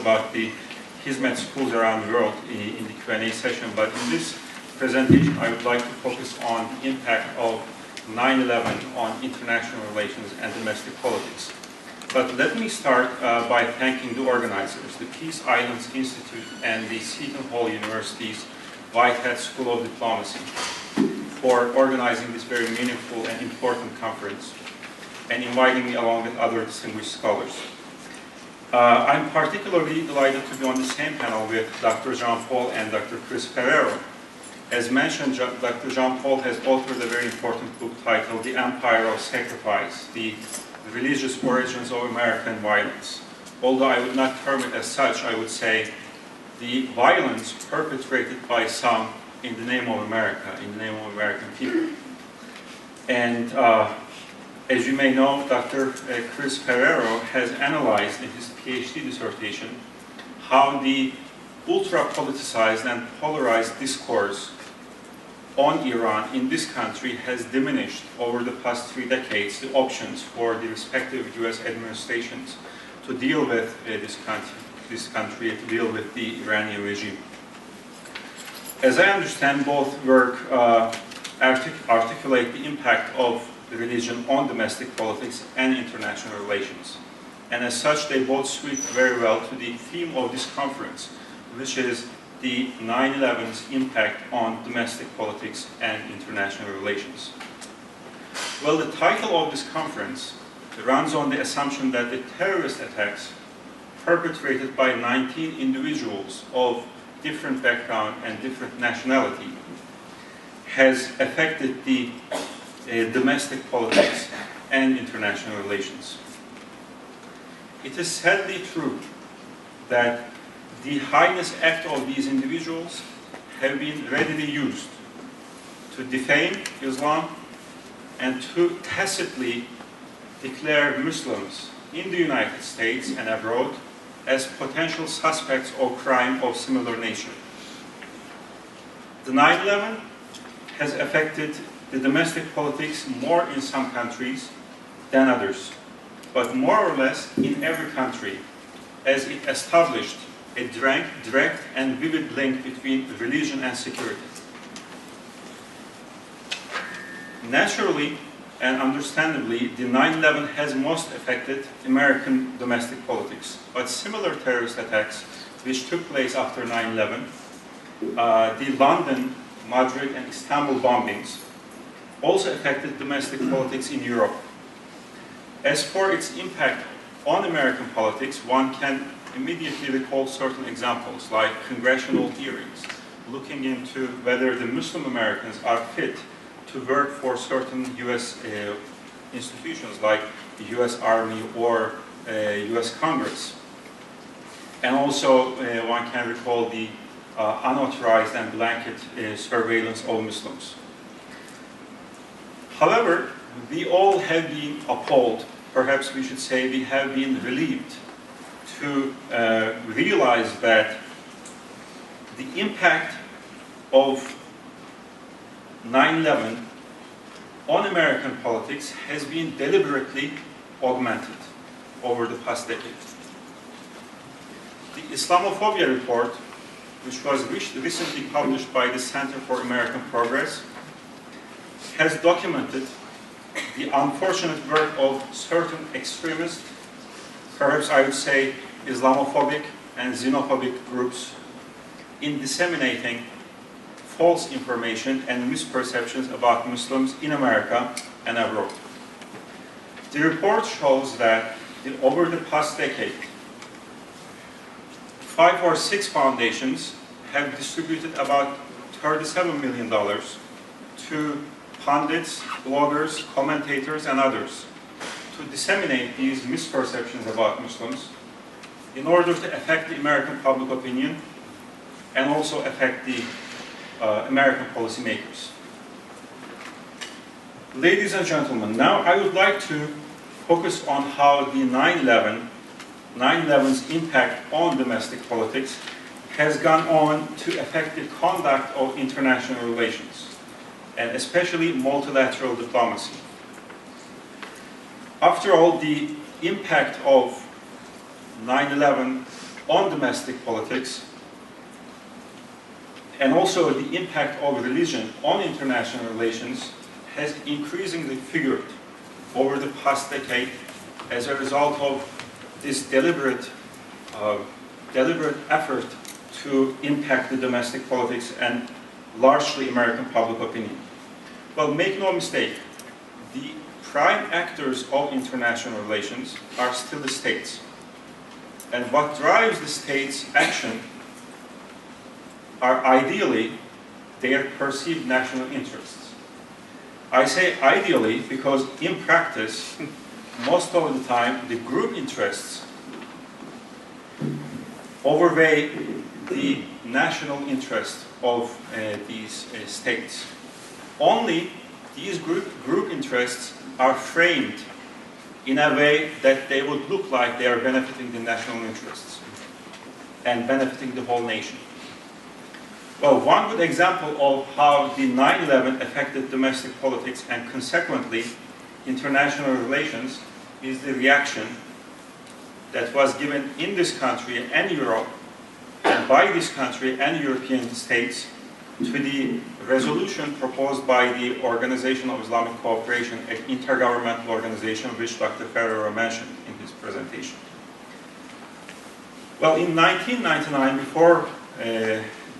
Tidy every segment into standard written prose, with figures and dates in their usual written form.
about the Hizmet schools around the world in the Q&A session, but in this presentation I would like to focus on the impact of 9/11 on international relations and domestic politics. But let me start by thanking the organizers, the Peace Islands Institute and the Seton Hall University's Whitehead School of Diplomacy, for organizing this very meaningful and important conference and inviting me along with other distinguished scholars. I'm particularly delighted to be on the same panel with Dr. Jean-Paul and Dr. Chris Ferrero. As mentioned, Dr. Jean-Paul has authored a very important book titled The Empire of Sacrifice, The Religious Origins of American Violence. Although I would not term it as such, I would say the violence perpetrated by some in the name of America, in the name of American people. And as you may know, Dr. Chris Ferrero has analyzed in his PhD dissertation how the ultra-politicized and polarized discourse on Iran in this country has diminished over the past 3 decades the options for the respective US administrations to deal with this country, to deal with the Iranian regime. As I understand, both work articulate the impact of religion on domestic politics and international relations. And as such, they both speak very well to the theme of this conference, which is the 9/11's impact on domestic politics and international relations. Well, the title of this conference runs on the assumption that the terrorist attacks perpetrated by 19 individuals of different background and different nationality has affected the domestic politics and international relations. It is sadly true that the heinous act of these individuals have been readily used to defame Islam and to tacitly declare Muslims in the United States and abroad as potential suspects of crime of similar nature. The 9/11 has affected the domestic politics more in some countries than others, but more or less in every country, as it established a direct and vivid link between religion and security. Naturally and understandably, the 9/11 has most affected American domestic politics, but similar terrorist attacks which took place after 9/11, the London, Madrid and Istanbul bombings, also affected domestic politics in Europe. As for its impact on American politics, one can immediately recall certain examples like congressional hearings looking into whether the Muslim Americans are fit to work for certain US institutions like the US Army or US Congress. And also one can recall the unauthorized and blanket surveillance of Muslims. However, we all have been appalled, perhaps we should say we have been relieved to realize that the impact of 9/11 on American politics has been deliberately augmented over the past decade. The Islamophobia report, which was recently published by the Center for American Progress, has documented the unfortunate work of certain extremist, perhaps I would say Islamophobic and xenophobic groups in disseminating false information and misperceptions about Muslims in America and abroad. The report shows that over the past decade, 5 or 6 foundations have distributed about $37 million to pundits, bloggers, commentators, and others to disseminate these misperceptions about Muslims in order to affect the American public opinion and also affect the American policymakers. Ladies and gentlemen, now I would like to focus on how the 9/11's impact on domestic politics has gone on to affect the conduct of international relations, and especially multilateral diplomacy. After all, the impact of 9/11 on domestic politics, and also the impact of religion on international relations has increasingly figured over the past decade as a result of this deliberate effort to impact the domestic politics and largely American public opinion. Well, make no mistake, the prime actors of international relations are still the states. And what drives the states' action are ideally their perceived national interests. I say ideally because in practice, most of the time, the group interests overweigh the national interest of these states. Only these group interests are framed in a way that they would look like they are benefiting the national interests and benefiting the whole nation. Well, one good example of how the 9/11 affected domestic politics and consequently international relations is the reaction that was given in this country and Europe, and by this country and European states, to the resolution proposed by the Organization of Islamic Cooperation, an intergovernmental organization which Dr. Ferrero mentioned in his presentation. Well, in 1999, before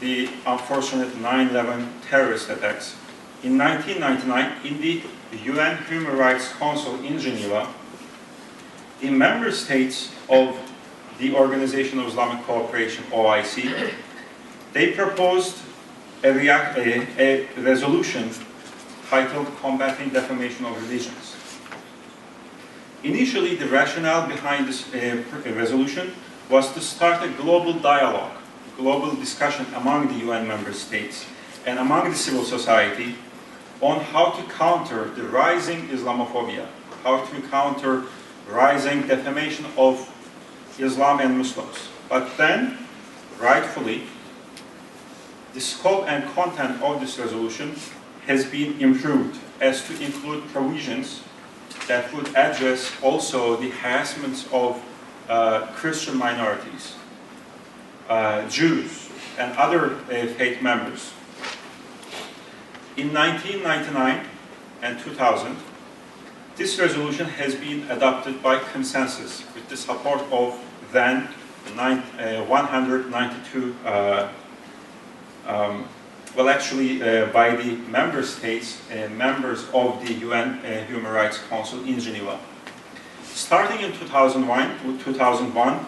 the unfortunate 9/11 terrorist attacks, in 1999, in the UN Human Rights Council in Geneva, the member states of the Organization of Islamic Cooperation, OIC, they proposed a resolution titled Combating Defamation of Religions. Initially, the rationale behind this resolution was to start a global dialogue, global discussion among the UN member states and among the civil society on how to counter the rising Islamophobia, how to counter rising defamation of Islam and Muslims. But then, rightfully, the scope and content of this resolution has been improved as to include provisions that would address also the harassments of Christian minorities, Jews, and other faith members. In 1999 and 2000, this resolution has been adopted by consensus with the support of then 192 by the member states, members of the UN Human Rights Council in Geneva. Starting in 2001,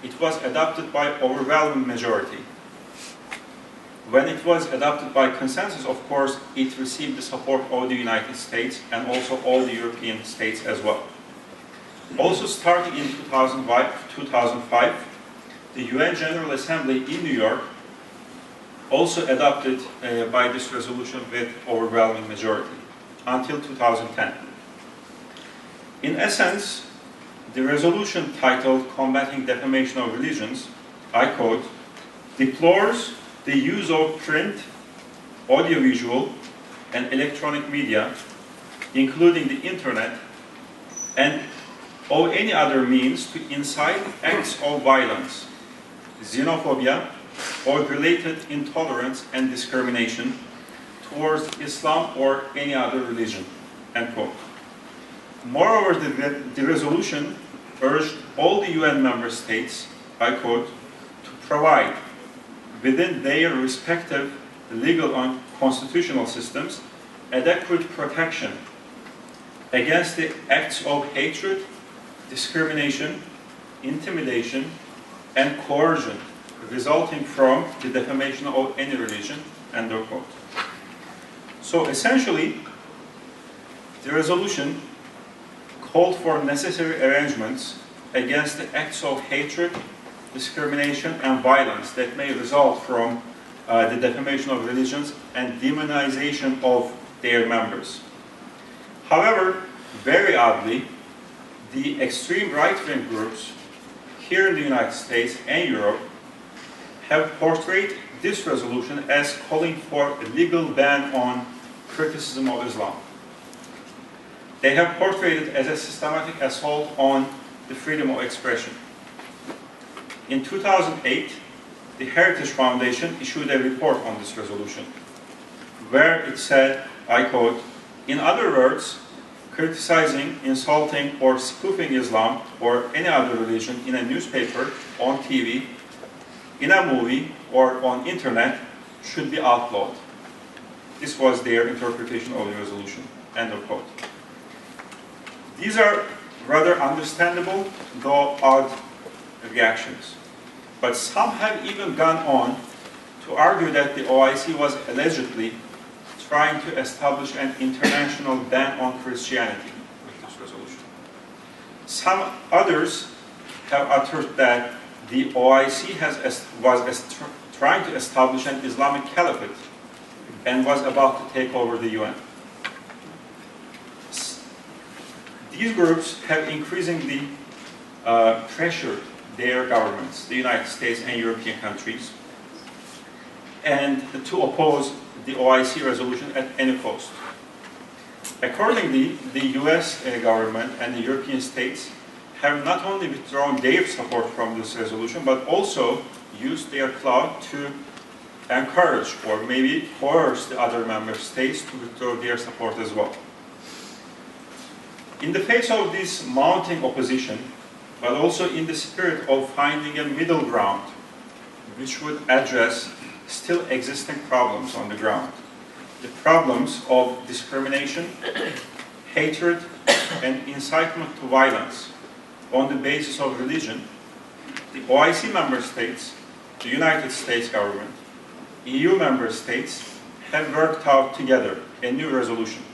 it was adopted by overwhelming majority. When it was adopted by consensus, of course, it received the support of the United States and also all the European states as well. Also starting in 2005, the UN General Assembly in New York also adopted by this resolution with overwhelming majority until 2010. In essence, the resolution titled Combating Defamation of Religions, I quote, deplores the use of print, audiovisual, and electronic media, including the internet, and or any other means to incite acts of violence, xenophobia, or related intolerance and discrimination towards Islam or any other religion, end quote. Moreover, the resolution urged all the UN member states, I quote, to provide within their respective legal and constitutional systems adequate protection against the acts of hatred, discrimination, intimidation, and coercion resulting from the defamation of any religion, end of quote. So essentially, the resolution called for necessary arrangements against the acts of hatred, discrimination, and violence that may result from the defamation of religions and demonization of their members. However, very oddly, the extreme right-wing groups here in the United States and Europe have portrayed this resolution as calling for a legal ban on criticism of Islam. They have portrayed it as a systematic assault on the freedom of expression. In 2008, the Heritage Foundation issued a report on this resolution, where it said, I quote, "In other words, criticizing, insulting, or spoofing Islam or any other religion in a newspaper, on TV, in a movie, or on internet should be outlawed." This was their interpretation of the resolution, end of quote. These are rather understandable, though odd reactions. But some have even gone on to argue that the OIC was allegedly trying to establish an international ban on Christianity with this resolution. Some others have uttered that the OIC was trying to establish an Islamic caliphate and was about to take over the UN. These groups have increasingly pressured their governments, the United States and European countries, and to oppose the OIC resolution at any cost. Accordingly, the US government and the European states have not only withdrawn their support from this resolution, but also used their clout to encourage or maybe coerce the other member states to withdraw their support as well. In the face of this mounting opposition, but also in the spirit of finding a middle ground, which would address still existing problems on the ground, the problems of discrimination, hatred, and incitement to violence on the basis of religion, the OIC member states, the United States government, EU member states have worked out together a new resolution.